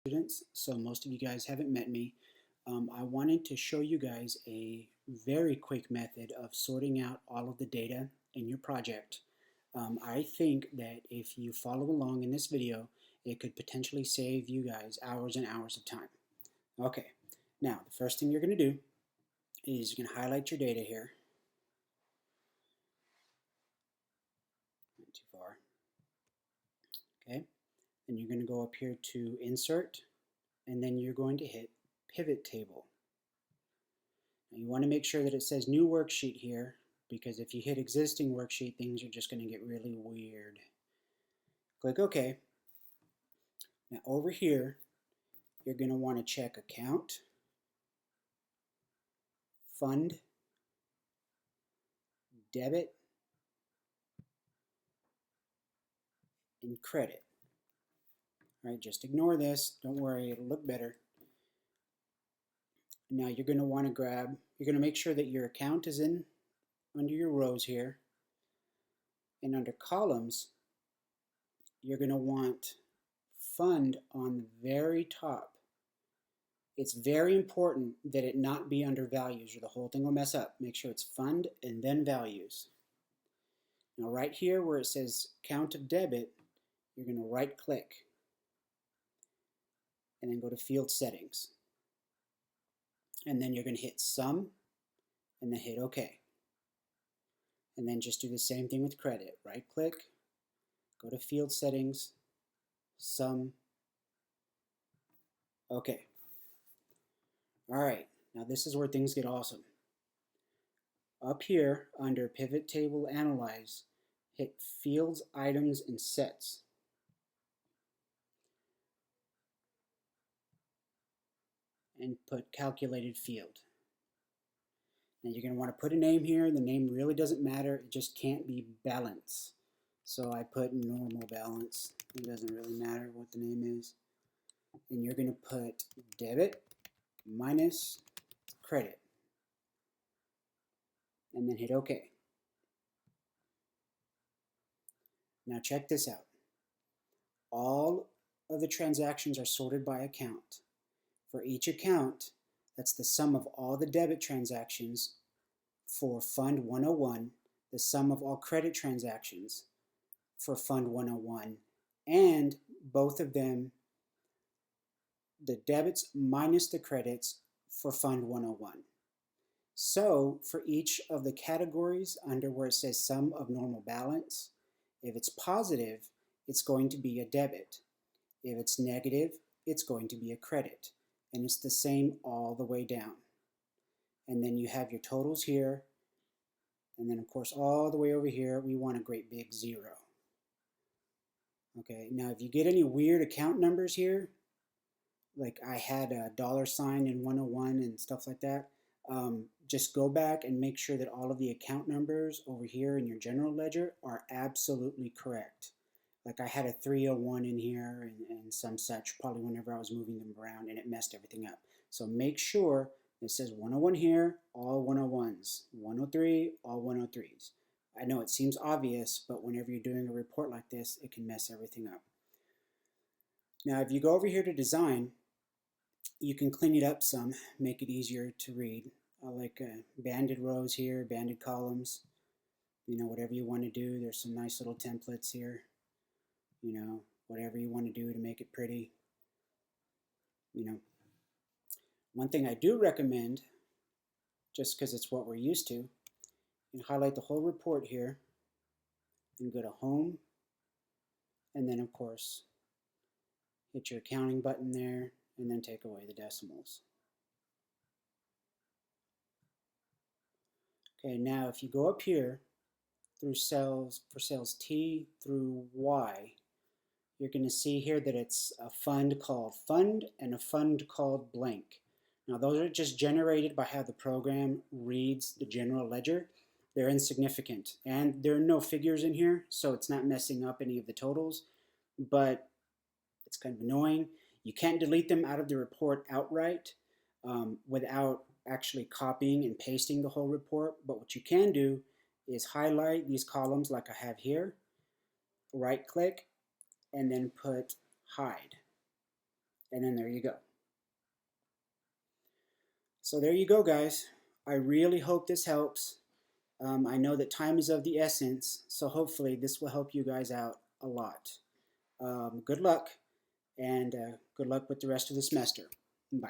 students, so most of you guys haven't met me. I wanted to show you guys a very quick method of sorting out all of the data in your project. I think that if you follow along in this video, it could potentially save you guys hours and hours of time. Okay, now the first thing you're going to do is you're going to highlight your data here. Not too far. Okay, and you're going to go up here to Insert, and then you're going to hit Pivot Table. Now you want to make sure that it says New Worksheet here, because if you hit Existing Worksheet, things are just going to get really weird. Click OK. Now over here, you're going to want to check Account, Fund, Debit, and Credit. All right, just ignore this. Don't worry, it'll look better. Now you're going to want to you're going to make sure that your account is in under your rows here. And under columns, you're going to want Fund on the very top. It's very important that it not be under values or the whole thing will mess up. Make sure it's Fund and then Values. Now right here where it says Count of Debit, you're going to right click and then go to Field Settings. And then you're going to hit Sum and then hit OK. And then just do the same thing with Credit. Right click, go to Field Settings, Sum, OK. Alright, now this is where things get awesome. Up here under Pivot Table Analyze, hit Fields, Items, and Sets. And put Calculated Field. Now you're going to want to put a name here. The name really doesn't matter. It just can't be balance. So I put normal balance. It doesn't really matter what the name is. And you're going to put debit minus credit. And then hit OK. Now check this out. All of the transactions are sorted by account. For each account, that's the sum of all the debit transactions for Fund 101, the sum of all credit transactions for Fund 101, and both of them, the debits minus the credits for Fund 101. So for each of the categories under where it says sum of normal balance, if it's positive, it's going to be a debit. If it's negative, it's going to be a credit. And it's the same all the way down. And then you have your totals here. And then of course all the way over here we want a great big 0. Okay, now if you get any weird account numbers here, like I had a $sign in 101 and stuff like that, just go back and make sure that all of the account numbers over here in your general ledger are absolutely correct. Like I had a 301 in here and some such, probably whenever I was moving them around, and it messed everything up. So make sure it says 101 here, all 101s, 103, all 103s. I know it seems obvious, but whenever you're doing a report like this, it can mess everything up. Now if you go over here to Design, you can clean it up some, make it easier to read. I like banded rows here, banded columns, you know, whatever you want to do. There's some nice little templates here. You know, whatever you want to do to make it pretty. You know, one thing I do recommend, just because it's what we're used to, you highlight the whole report here and go to Home, and then of course hit your accounting button there and then take away the decimals. Okay, now if you go up here through cells, for cells T through Y, you're going to see here that it's a fund called Fund and a fund called Blank. Now those are just generated by how the program reads the general ledger. They're insignificant and there are no figures in here, so it's not messing up any of the totals, but it's kind of annoying. You can't delete them out of the report outright without actually copying and pasting the whole report, but what you can do is highlight these columns like I have here, right click, and then put hide. And then there you go. So there you go, guys. I really hope this helps. I know that time is of the essence, so hopefully this will help you guys out a lot. Good luck, and good luck with the rest of the semester. Bye.